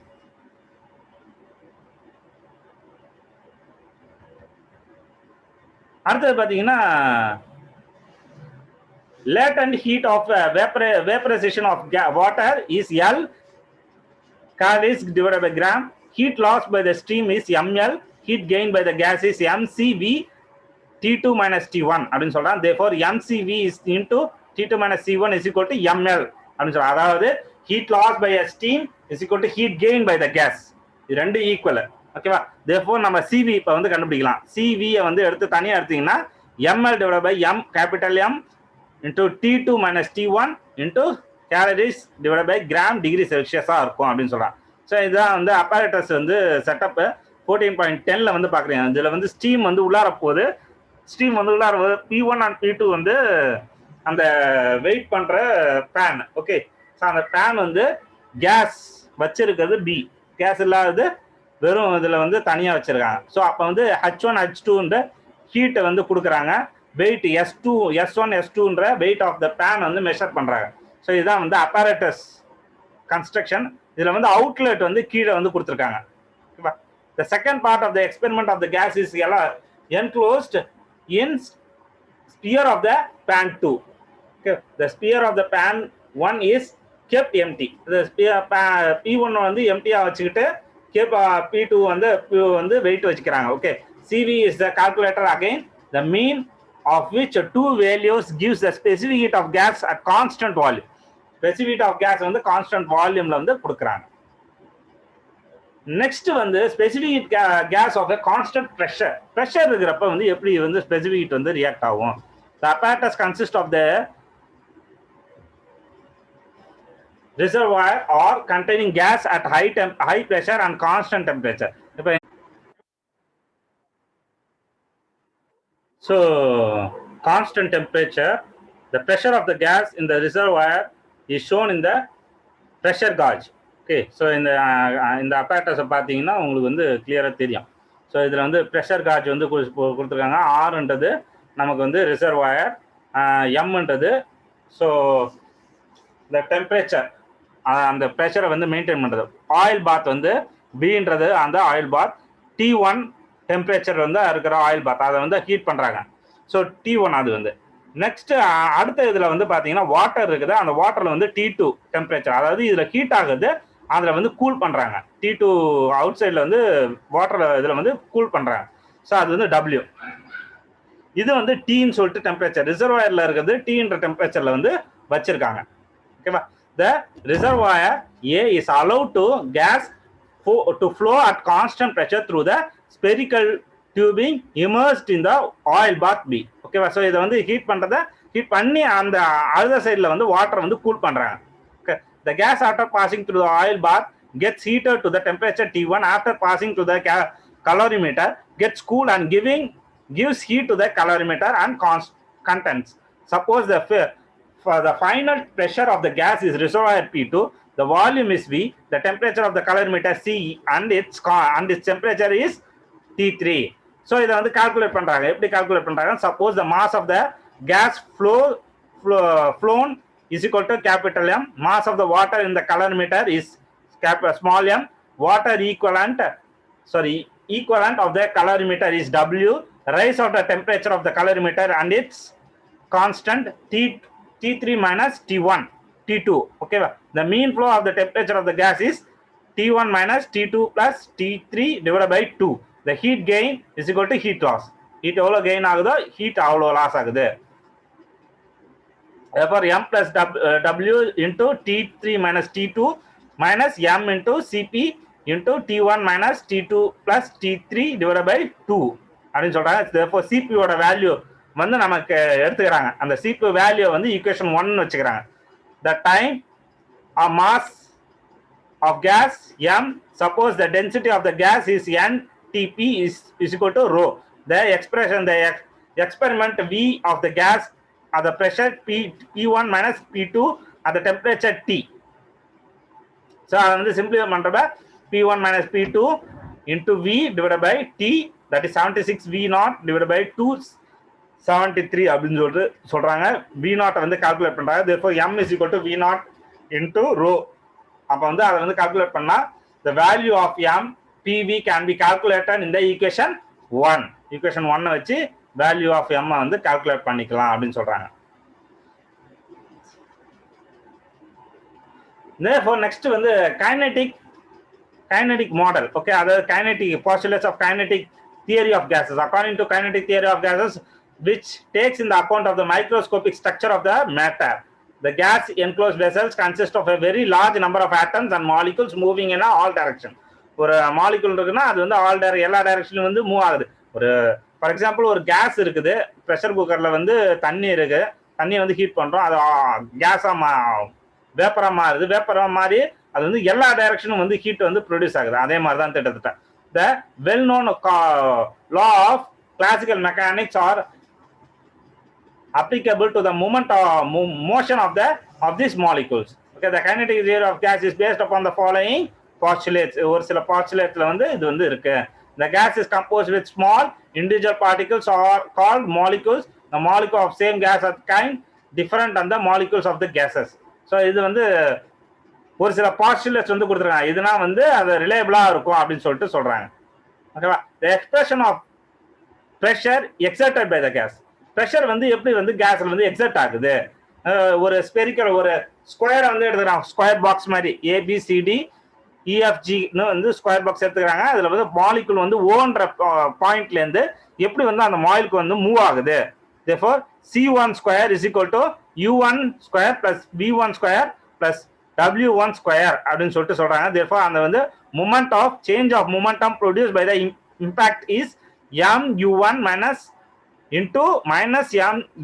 அடுத்தது பாத்தீங்கன்னா latent heat of vaporization of water is L calories divided by gram. Heat lost by the steam is ml. Heat gained by the gas is mcv T2 minus T1 அப்படின்னு சொல்றாங்க. therefore mcv is into T2 minus T1 is equal to ml அப்படின்னு சொல்றாங்க. அதாவது heat lost by a steam is equal to heat gained by the gas. இது ரெண்டு equal. ஓகேவா? therefore நம்ம cv இப்ப வந்து கண்டுபிடிக்கலாம். cv வந்து எடுத்து தனியா எடுத்தீங்கன்னா ml divided by m capital M into T2 minus T1 into calories divided by gram degree Celsius இருக்கும் அப்படின்னு சொல்றாங்க. ஸோ இதுதான் வந்து அப்பரேட்டஸ் வந்து செட்டப் 14.10ல வந்து பாக்குறீங்க. இதுல வந்து ஸ்டீம் வந்து உள்ளார போகுது. ஸ்டீம் வந்து உள்ளார போகுது. P1 and P2 வந்து அந்த வெயிட் பண்ற பேன். ஓகே, ஸோ அந்த பேன் வந்து கேஸ் வச்சிருக்கிறது B, கேஸ் இல்லாதது வெறும் இதுல வந்து தனியா வச்சிருக்காங்க. ஸோ அப்போ வந்து H1 H2ன்ற ஹீட்டை வந்து கொடுக்குறாங்க. வெயிட் S1 S2ன்ற வெயிட் ஆஃப் த பேன் வந்து மெஷர் பண்றாங்க. ஸோ இதுதான் வந்து அப்பேரட்டஸ் கன்ஸ்ட்ரக்ஷன். இதுல வந்து அவுட்லெட் வந்து கீழே வந்து கொடுத்துருக்காங்க. The second part of the experiment of the gas is enclosed in sphere of the pan 2. Okay. The sphere of the pan 1 is kept empty. The sphere P1 வந்து empty வச்சுக்கிட்டு P2 வந்து weight வச்சுக்கிறாங்க. Okay. CV is the calculator again. The mean of which two values gives the specific heat of gas at constant volume. Specific heat of gas வந்து constant volumeல வந்து கொடுக்குறாங்க. Next வந்து specific heat case of constant pressure இருக்கிறப்ப வந்து எப்படி வந்து specific ஹீட் வந்து ரியாக்ட் ஆகும். The apparatus consists of the reservoir or containing gas at high pressure and constant temperature. So constant temperature, the pressure of the gas in the reservoir is shown in the pressure gauge. Okay. So இந்த அப்பேரட்டஸை பார்த்தீங்கன்னா உங்களுக்கு வந்து கிளியராக தெரியும். So இதில் வந்து pressure gauge வந்து கொடுத்துருக்காங்க. ஆர்ன்றது நமக்கு வந்து ரிசர்வாயர், எம்ன்றது ஸோ இந்த டெம்பரேச்சர் அந்த ப்ரெஷரை வந்து மெயின்டைன் பண்ணுறது. ஆயில் பாத் வந்து பின்றது அந்த ஆயில் பாத். T1 டெம்பரேச்சர் வந்து இருக்கிற ஆயில் பாத் அதை வந்து ஹீட் பண்ணுறாங்க. ஸோ T1 அது வந்து நெக்ஸ்ட் அடுத்த இதில் வந்து பார்த்தீங்கன்னா வாட்டர் இருக்குது. அந்த வாட்டரில் வந்து T2 டெம்பரேச்சர், அதாவது இதில் ஹீட் ஆகுது, அதில் வந்து கூல் பண்ணுறாங்க. T2 அவுட் சைடில் வந்து வாட்டர் இதில் வந்து கூல் பண்ணுறாங்க. ஸோ அது வந்து W. இது வந்து டீன்னு சொல்லிட்டு டெம்பரேச்சர் ரிசர்வாயரில் இருக்கிறது டீன்ற டெம்பரேச்சரில் வந்து வச்சிருக்காங்க. ஓகேவா. த reservoir A is allowed to gas to flow at constant pressure through the spherical tubing immersed in the oil bath B. ஓகேவா. ஸோ இதை வந்து ஹீட் பண்ணி அந்த அதர் சைடில் வந்து வாட்டர் வந்து கூல் பண்ணுறாங்க. Okay. The gas after passing through the oil bath gets heated to the temperature T1. After passing to the calorimeter gets cooled and gives heat to the calorimeter and contents. Suppose for the final pressure of the gas is reservoir P2, the volume is V, the temperature of the calorimeter C, and its temperature is T3. So இதை வந்து calculate பண்றாங்க. எப்படி calculate பண்றாங்க? Suppose the mass of the gas flown is equal to capital M. Mass of the water in the calorimeter is small m. Water equivalent of the calorimeter is W. Rise of the temperature of the calorimeter and its constant T3 minus T1 T2. Okay. The mean flow of the temperature of the gas is T1 minus T2 plus T3 divided by 2. The heat gain is equal to heat loss. Heat எவ்வளோ gain ஆகுதோ heat அவ்வளோ loss ஆகுது. Therefore M plus W into T3 minus T2 minus M into CP into T1 minus T2 plus T3 divided by 2 அப்படின்னு சொல்றாங்க. Therefore CP ஓட value வந்து நமக்கு எடுத்துக்கிறாங்க. அந்த CP வேல்யூ வந்து ஈக்குவேஷன் 1 வச்சுக்கிறாங்க. The time or mass of gas M, suppose the density of the gas is NTP is equal to rho. The experiment V of the gas at the pressure P1 minus P2 at the temperature T. So I will simplify பண்றப்ப P1 minus P2 into V divided by T, that is 76 V0 divided by 273 அப்படின்னு சொல்றாங்க. V0 வந்து calculate பண்றாங்க. Therefore M is equal to V0 into rho. அப்ப வந்து அதை வந்து calculate பண்ணா the value of M PV can be calculated in the equation 1. equation 1 வச்சு value of M வந்து கால்குலேட் பண்ணிக்கலாம் அப்படின்னு சொல்றாங்க. Therefore next வந்து kinetic model. Okay, அதாவது kinetic postulates of kinetic theory of gases. According to kinetic theory of gases, which takes in the account of the microscopic structure of the matter, the gas enclosed vessels consist of a very large number of atoms and molecules moving in all direction. ஒரு molecule இருக்குன்னா அது வந்து எல்லா டைரக்ஷன்லயும் வந்து move ஆகுது. ஒரு for example ஒரு case இருக்குது, ப்ரெஷர் குக்கர்ல வந்து தண்ணி இருக்கு, தண்ணியை வந்து ஹீட் பண்றோம், அது கேஸா வேப்பரா மாறுது, வேப்பரா மாறி அது வந்து எல்லா டைரக்ஷனும் வந்து ஹீட் வந்து ப்ரொடியூஸ் ஆகுது. அதே மாதிரி தான் திட்டத்தட்ட the well known law of classical mechanics are applicable to the motion of these molecules. Okay, the kinetic theory of gas is based upon the following postulates ஒரு சில postulateல வந்து இது வந்து இருக்கு. The gas is composed with small individual particles are called molecules. The molecule of same gas of kind different than the molecules of the gases. So இது வந்து ஒரு சில postulates வந்து கொடுத்துருக்காங்க. இதுனா வந்து அது ரிலையபிளா இருக்கும் அப்படின்னு சொல்லிட்டு சொல்றாங்க. ஓகேவா? The expression of pressure exerted by the gas. pressure வந்து எப்படி வந்து கேஸ்ல வந்து எக்ஸர்ட் ஆகுது. ஒரு ஸ்பெரிக்கல் ஒரு ஸ்கொயரை வந்து எடுத்துக்கிறாங்க, ஸ்கொயர் பாக்ஸ் மாதிரி ஏபிசிடி இஎஃப்ஜின்னு வந்து ஸ்கொயர் பாக்ஸ் எடுத்துக்கிறாங்க. அதுல வந்து மாலிகுல் வந்து ஓன்ற பாயிண்ட்ல இருந்து எப்படி வந்து அந்த மாலிகுல் வந்து மூவ் ஆகுது. therefore c1 square is equal to u1 square plus v1 square plus w1 square அப்படின்னு சொல்லிட்டு சொல்றாங்க. therefore அந்த வந்து moment of change of momentum produced by the impact is mu1 minus into minus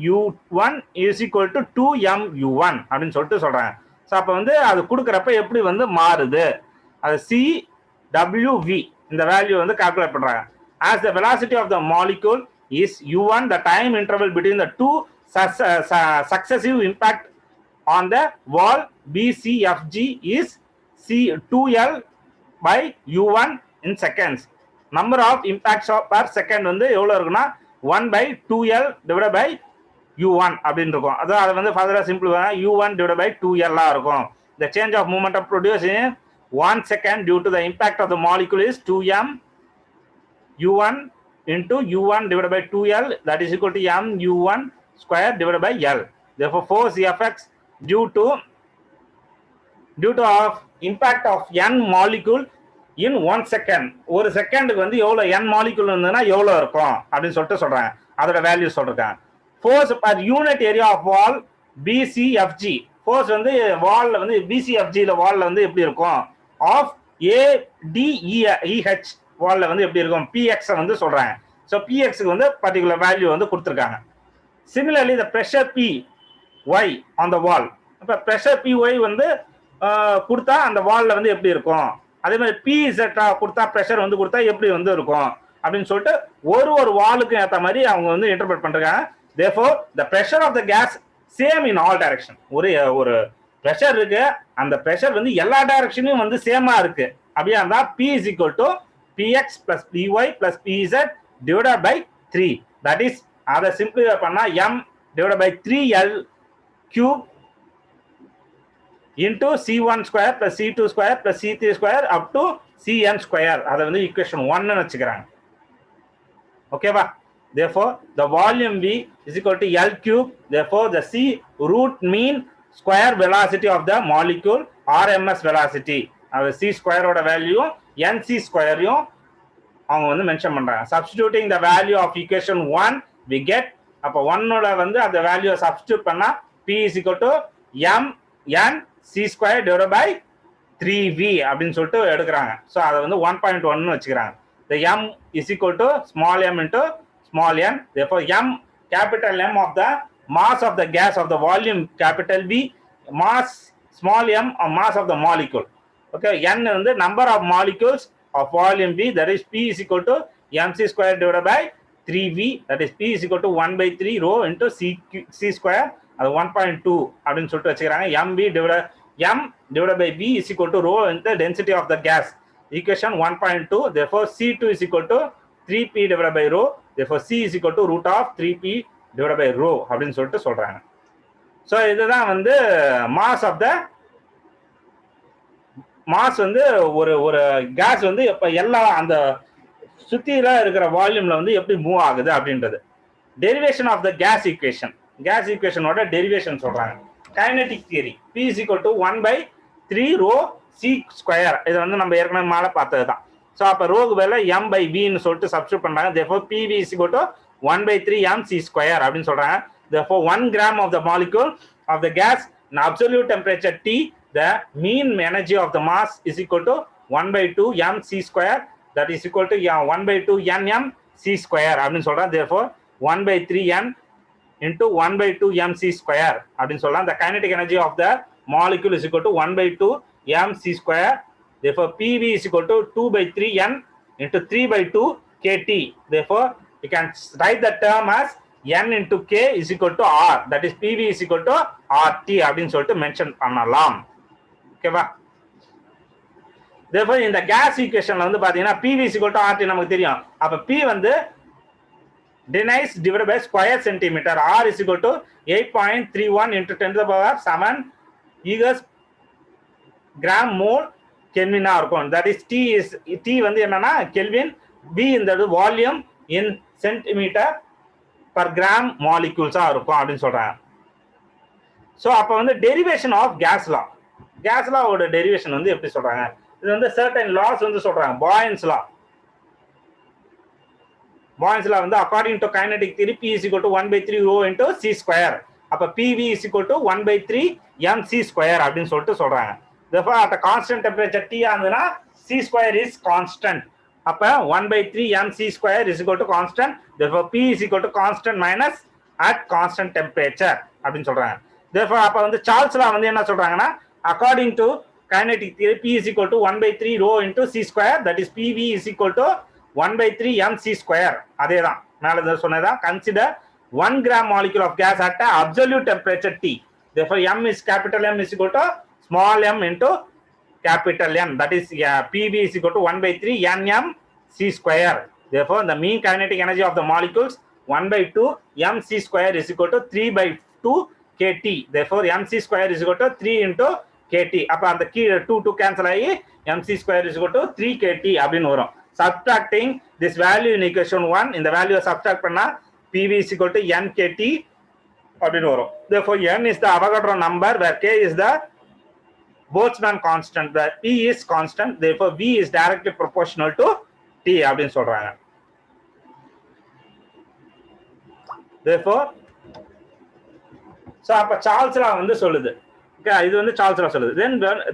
mu1 is equal to 2mu1 அப்படின்னு சொல்லிட்டு சொல்றாங்க. So அப்போ வந்து அது கொடுக்குறப்ப எப்படி வந்து மாறுது, அது CWV இந்த வேல்யூ வந்து கால்குலேட் பண்றாங்க. as the velocity of the molecule is u1, the time interval between the two successive impact on the wall BCFG is C2L by u1 in seconds. number of impacts per second வந்து எவ்வளவு இருக்குன்னா 1/2L divided by u1 அப்படின்னு இருக்கும். அதான் அது வந்து ஃபர்தரா simple u1 divided by 2L இருக்கும். the change of momentum produced in 1 second due to the impact of the molecule is 2m u1 into u1 divided by 2L, that is equal to m u1 square divided by L. therefore force Fx due to of impact of n molecule in 1 second, ஒரு செகண்டுக்கு வந்து எவ்வளவு n molecule இருந்ததுன்னா எவ்வளவு இருக்கும் அப்படின்னு சொல்லிட்டு சொல்றாங்க. அதோட வேல்யூ சொல்றாங்க. force per unit area of wall BCFG, force வந்து வால்ல வந்து BCFG ல வால்ல வந்து எப்படி இருக்கும், of ADEH வால்ல வந்து எப்படி இருக்கும், PX வந்து சொல்றாங்க. so PX க்கு வந்து பர்టిక్యులர் வேல்யூ வந்து கொடுத்திருக்காங்க. similarly the pressure PY on the wall, அப்ப pressure PY வந்து கொடுத்தா அந்த வால்ல வந்து எப்படி இருக்கும், அதே மாதிரி PZ கொடுத்தா பிரஷர் வந்து கொடுத்தா எப்படி வந்து இருக்கும் அப்படின்னு சொல்லிட்டு ஒரு வாலுக்கு ஏற்ற மாதிரி அவங்க வந்து இன்டர்பிரட் பண்றாங்க. therefore the pressure of the gas same in all direction. ஒரு பிரஷர் இருக்கு, அந்த பிரஷர் வந்து எல்லா டைரக்ஷன்லயும் வந்து சேமா இருக்கு. அப்படியே இருந்தா P is equal to PX plus PY plus PZ divided by 3. that is அதை சிம்பிளிஃபை பண்ணா M divided by 3L cube into C1 square plus C2 square plus C3 square up to Cn square. அதை வந்து equation 1 ன்னு வச்சுக்கிறாங்க. ஓகேவா? therefore the volume V is equal to L cube. therefore the C root mean square velocity of the molecule RMS velocity, அது C square ஓட value NC ஸ்கொயரையும் அவங்க வந்து mention பண்றாங்க. substituting the value of equation 1 we get, அப்ப 1 ஓட வந்து அந்த value substitute பண்ணா P is equal to M N C square divided by 3V அப்படின்னு சொல்லிட்டு எடுக்கிறாங்க. ஸோ அதை வந்து 1.1 வச்சுக்கிறாங்க. the M is equal to small m into small n. therefore M capital M of the mass of the gas of the volume capital V, mass small m or mass of the molecule. okay, n வந்து number of molecules of volume V, that is P is equal to mc square divided by 3V, that is P is equal to 1/3 rho into C square, அது 1.2 அப்படின்னு சொல்லிட்டு வச்சுக்கிறாங்க. M divided by V is equal to rho into the density of the gas, equation 1.2. therefore C2 is equal to 3P divided by rho. therefore C is equal to root of 3P divided by rho அப்படின்னு சொல்லிட்டு சொல்றாங்க. So இதுதான் வந்து mass வந்து ஒரு case வந்து இப்ப எல்லா அந்த சுத்தியில இருக்கிற வால்யூம்ல வந்து எப்படி மூவ் ஆகுது அப்படின்றது. டெரிவேஷன் ஆஃப் த கேஸ் ஈக்குவேஷனோட டெரிவேஷன் சொல்றாங்க. Kinetic theory P is equal to 1/3 rho C square, இது வந்து நம்ம ஏற்கனவே மேலே பார்த்தது தான். ஸோ அப்போ ரோக்கு வேலை M/V ன்னு சொல்லிட்டு சப்ஸ்டிட்யூட் பண்றாங்க. therefore PV is equal to 1/3 mc square அப்படின்னு சொல்றாங்க. therefore 1 gram of the molecule of the gas in absolute temperature T, the mean energy of the mass is equal to 1/2 mc square, that is equal to 1/2 nm c square அப்படின்னு சொல்றாங்க. therefore 1/3 n into 1/2 mc square அப்படின்னு சொல்லலாம். the kinetic energy of the molecule is equal to 1/2 mc square. therefore PV is equal to 2/3 n into 3/2 kT. therefore you can write the term as n into k is equal to r, that is PV is equal to RT அப்படின்னு சொல்லிட்டு mention பண்ணலாம். ஓகேவா? therefore இந்த gas equationல வந்து பாத்தீங்கன்னா PV is equal to RT நமக்கு தெரியும். அப்ப P வந்து Denise divided by square centimeter, R is equal to 8.31 into 10 to the power 7 equals gram mole Kelvin இருக்கும். That is T வந்து என்னன்னா Kelvin, V இந்த volume in centimeter per gram molecules இருக்கும் அப்படின்னு சொல்றாங்க. ஸோ அப்போ வந்து டெரிவேஷன் ஆஃப் கேஸ் லாவோட டெரிவேஷன் வந்து எப்படி சொல்றாங்க? இது வந்து சர்டன் லாஸ் வந்து சொல்றாங்க. பாயின்ஸ் லா வந்து according to kinetic theory P is equal to 1/3 rho into c square. அப்ப PV is equal to 1/3 mc square அப்படின்னு சொல்லிட்டு சொல்றாங்க. therefore at a constant temperature T ஆனதுன்னா c square is constant. அப்ப 1/3 mc square is equal to constant. therefore P is equal to constant minus at constant temperature அப்படின்னு சொல்றாங்க. therefore அப்ப வந்து Charles லா வந்து என்ன சொல்றாங்கன்னா according to kinetic theory P is equal to 1/3 rho into c square, that is PV is equal to 1/3 mc square. அதேதான் மேல சொன்னதான். consider 1 gram molecule of gas at a absolute temperature T. therefore M is capital M is equal to small m into capital M, that is PV is equal to 1/3 nm c square. therefore the mean kinetic energy of the molecules 1/2 mc square is equal to 3/2 kT. therefore mc square is equal to 3 into kT. அப்ப அந்த 2 cancel ஆகி mc square is equal to 3 kT அப்படின்னு வரும். subtracting this value in equation 1, இந்த வேல்யூவை subtract பண்ணா PV is equal to n kT அப்படின்னு வரும். therefore n is the Avogadro number where k is the Boltzmann constant, where P is constant, therefore V is directly proportional to T அப்படின்னு சொல்றாங்க. therefore so அப்ப Charles லா வந்து சொல்லுது. Okay, இது வந்து Charles லா சொல்லுது.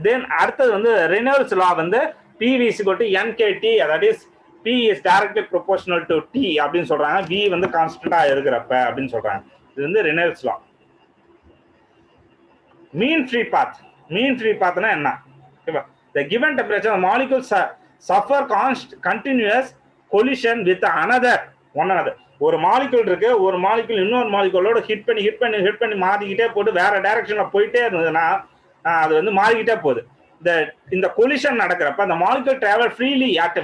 தென் அடுத்தது வந்து ரெனால்ட்ஸ் லா வந்து PV is equal to NKT, that is P is directly proportional to T அப்படின்னு சொல்றாங்க. V வந்து கான்ஸ்டன்டா இருக்கிறப்ப அப்படின்னு சொல்றாங்க. இது வந்து ரெனால்ட்ஸ் லா. மீன் ஃப்ரீ பாத்னா என்ன? ஓகேவா? the given temperature molecules suffer continuous collision with another. ஒரு மாலிகுல் இருக்கு, ஒரு மாலிகுல் இன்னொரு மாலிகுலோட ஹிட் பண்ணி மாறிக்கிட்டே போட்டு வேற டைரக்ஷன்ல போயிட்டே இருந்ததுன்னா அது வந்து மாறிக்கிட்டே போகுது. இந்த கொலிஷன் நடக்கிறப்ப அந்த molecule travel freely at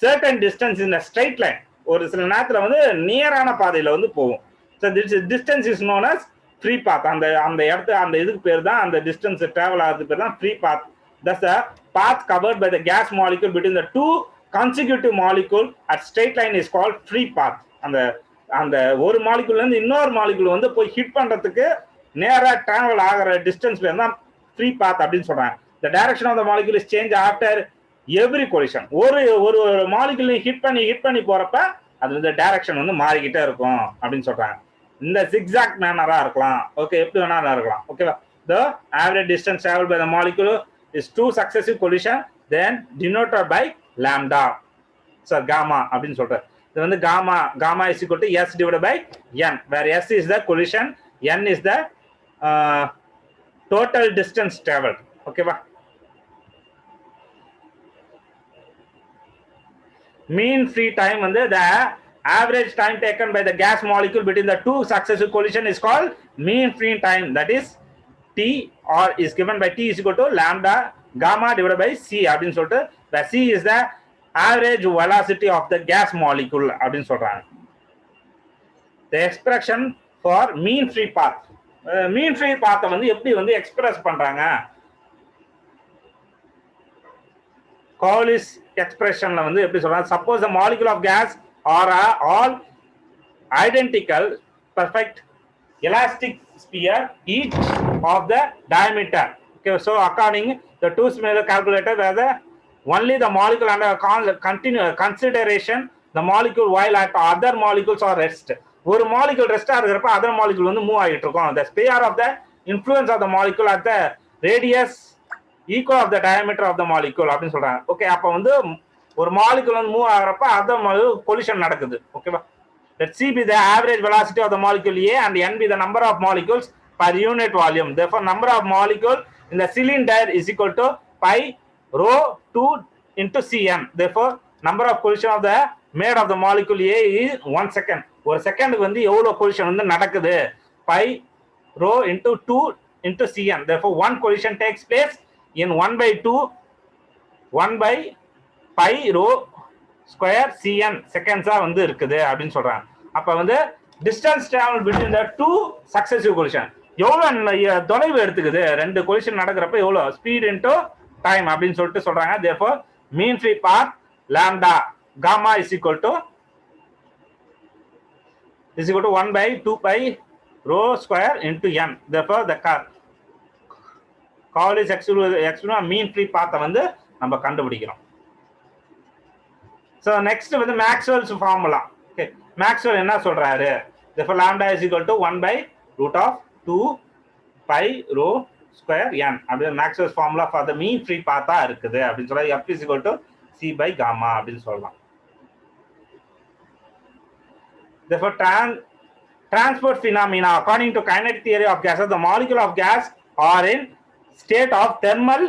certain distance in straight line. ஒரு சில நேரத்துல வந்து நியரான பாதையில வந்து போகும். So this distance is known as free path. அந்த இடத்து அந்த இதுக்கு பேர் தான், அந்த டிஸ்டன்ஸ் டிராவல் ஆகிறதுக்கு பேர் தான் free path. That's a path covered by the gas molecule between the two consecutive molecule at straight line is called free path. அந்த ஒரு மாலிகுல்ல இருந்து இன்னொரு மாலிகுல் வந்து போய் ஹிட் பண்றதுக்கு நேரா டிராவல் ஆகிற டிஸ்டன்ஸ் பேர் தான் ஃப்ரீ பாத் அப்படின்னு சொல்றாங்க. the direction of the molecule is changed after every collision. ஒரு மாலிகுலையும் ஹிட் பண்ணி போறப்ப அது வந்து டைரக்ஷன் வந்து மாறிக்கிட்டே இருக்கும் அப்படின்னு சொல்றாங்க. இந்த zigzag மேனரா இருக்கலாம், ஓகே, எப்படி வேணாலும் இருக்கலாம். ஓகேவா? the average distance traveled by the molecule is two successive collision then denoted by lambda, so gamma அப்படின்னு சொல்றாரு. இது வந்து gamma is equal to S divided by N, where S is the collision, N is the total distance traveled. ஓகேவா? mean free time வந்து the average time taken by the gas molecule between the two successive collision is called mean free time, that is T, or is given by T is equal to lambda gamma divided by C அப்படின்னு சொல்லிட்டு, where C is the average velocity of the gas molecule அப்படின்னு சொல்றாங்க. the expression for mean free path, mean free path வந்து எப்படி வந்து express பண்றாங்க? Coriolis expressionல வந்து எப்படி சொல்றாங்க? suppose the molecule of gas are all identical perfect elastic sphere each of the diameter. Okay, so according the two smaller calculator where the only the molecule under continuous consideration the molecule while at other molecules are rest. ஒரு molecule rest ஆகிறப்ப other molecule வந்து move ஆகிட்டு இருக்கும். the sphere of the influence of the molecule at the radius equal of the diameter of the molecule அப்படின்னு சொல்றாங்க. Okay, அப்ப வந்து ஒரு molecule வந்து மூவ் ஆகிறப்ப other molecule collision நடக்குது. ஓகேவா? let C be the average velocity of the molecule A and N be the number of molecules per unit volume. therefore number of molecule in the cylinder is equal to pi rho 2 into Cm. therefore number of collision of the made of the molecule A is 1 second. ஒரு செகண்டுக்கு வந்து எவ்வளவு collision வந்து நடக்குது? pi rho into 2 into Cm. therefore one collision takes place in 1/2 1 by pi rho square cn செகண்ட்ஸா வந்து இருக்குது அப்படின்னு சொல்றாங்க. அப்ப வந்து distance travel between the two successive collision எவ்வளவு தொலைவு எடுத்துக்குது, ரெண்டு கொலிஷன் நடக்கிறப்ப எவ்வளவு ஸ்பீட் இன்டூ டைம் அப்படின்னு சொல்லிட்டு சொல்றாங்க. therefore mean free path lambda gamma is equal to 1 by 2 pi rho square into n. therefore the Cauchy's exponent mean free path வந்து நம்ம கண்டுபிடிக்கிறோம். so next வந்து Maxwell's formula. okay, Maxwell என்ன சொல்றாரு, therefore lambda is equal to 1 by root of 2 pi rho square n. அப்படியே Maxwell's formula for the mean free path இருக்குது அப்படின்னு சொல்ல f is equal to c by gamma அப்படின்னு சொல்லலாம். therefore transport phenomena according to kinetic theory of gases, the molecule of gas are in state of thermal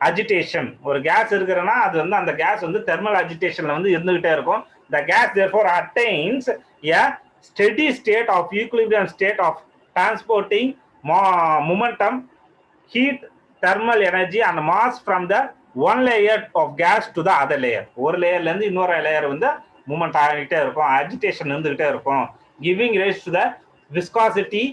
agitation. ஒரு case இருக்குறனா அது வந்து அந்த case வந்து thermal agitationல வந்து இருந்துகிட்டே இருக்கும். the gas therefore attains a steady state of equilibrium state of transporting momentum, heat, thermal energy and mass from the one layer of gas to the other layer. ஒரு லேயர்ல இருந்து இன்னொரு லேயர் வந்து movement ஆகிட்டே இருக்கும், agitation இருந்துகிட்டே இருக்கும், giving rise to the viscosity,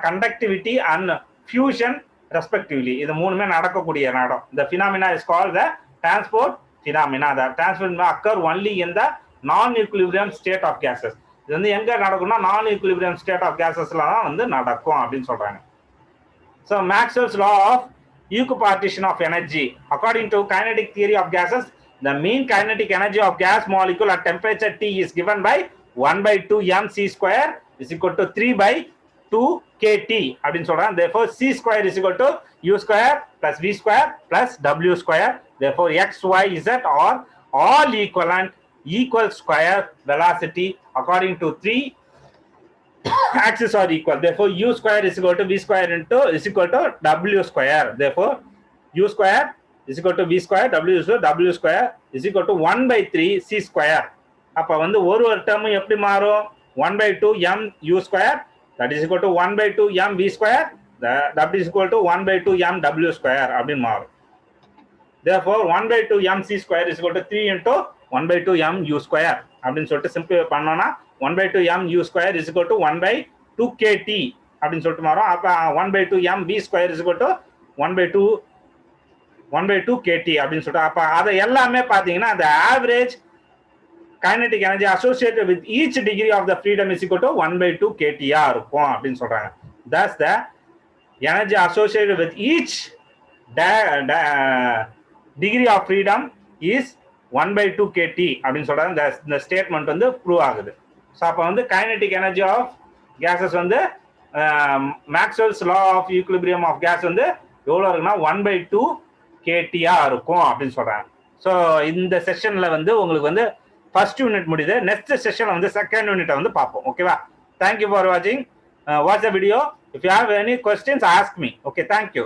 conductivity and fusion respectively. இது மூணுமே நடக்கக்கூடிய நாடம். the phenomena is called the transport phenomena. the transport may occur only in the non equilibrium state of gases. இது வந்து எங்க நடக்கும்னா non equilibrium state of gasesல தான் வந்து நடக்கும் அப்படின்னு சொல்றாங்க. so Maxwell's law of equipartition of energy, according to kinetic theory of gases, the mean kinetic energy of gas molecule at temperature T is given by 1 by 2 mc square is equal to 3 by 2 kT அப்படின்னு சொல்றாங்க. therefore c square is equal to u square plus v square plus w square. therefore x, y, z are all equal square velocity according to 3 axes are equal. therefore u square is equal to v square into is equal to w square. therefore u square is equal to v square, w square is equal to 1 by 3 c square. அப்ப வந்து ஒரு term எப்படி மாறும், 1 by 2 m u square that is equal to 1 by 2 m v square that is equal to 1 by 2 m w square அப்படின்னு மாறும். therefore 1 by 2 m c square is equal to 3 into 1 by 2 m u square அப்படின்னு சொல்லிட்டு simple பண்ணோம்னா 1 by 2 m u square is equal to 1 by 2 kT அப்படின்னு சொல்லிட்டு மாறும். அப்ப 1 by 2 m v square is equal to 1 by 2 kT அப்படின்னு சொல்லிட்டு அப்ப அதை எல்லாமே பாத்தீங்கன்னா the average kinetic energy associated with each degree of the freedom is equal to 1 by 2 kT இருக்கும் அப்படின்னு சொல்றாங்க. thus the energy associated with each degree of freedom is 1 by 2 kT அப்படின்னு சொல்றாங்க. இந்த ஸ்டேட்மெண்ட் வந்து ப்ரூவ் ஆகுது. ஸோ அப்போ வந்து kinetic energy of gases வந்து Maxwell's law of equilibrium of gas வந்து எவ்வளோ இருக்குன்னா 1 by 2 kT இருக்கும் அப்படின்னு சொல்றாங்க. ஸோ இந்த செஷன்ல வந்து உங்களுக்கு வந்து ஃபர்ஸ்ட் யூனிட் முடியுது. நெக்ஸ்ட் செஷன்ல வந்து செகண்ட் யூனிட்டை வந்து பார்ப்போம். ஓகேவா? தேங்க்யூ ஃபார் வாட்சிங். Watch the video. If you have any questions ask me. Okay, thank you.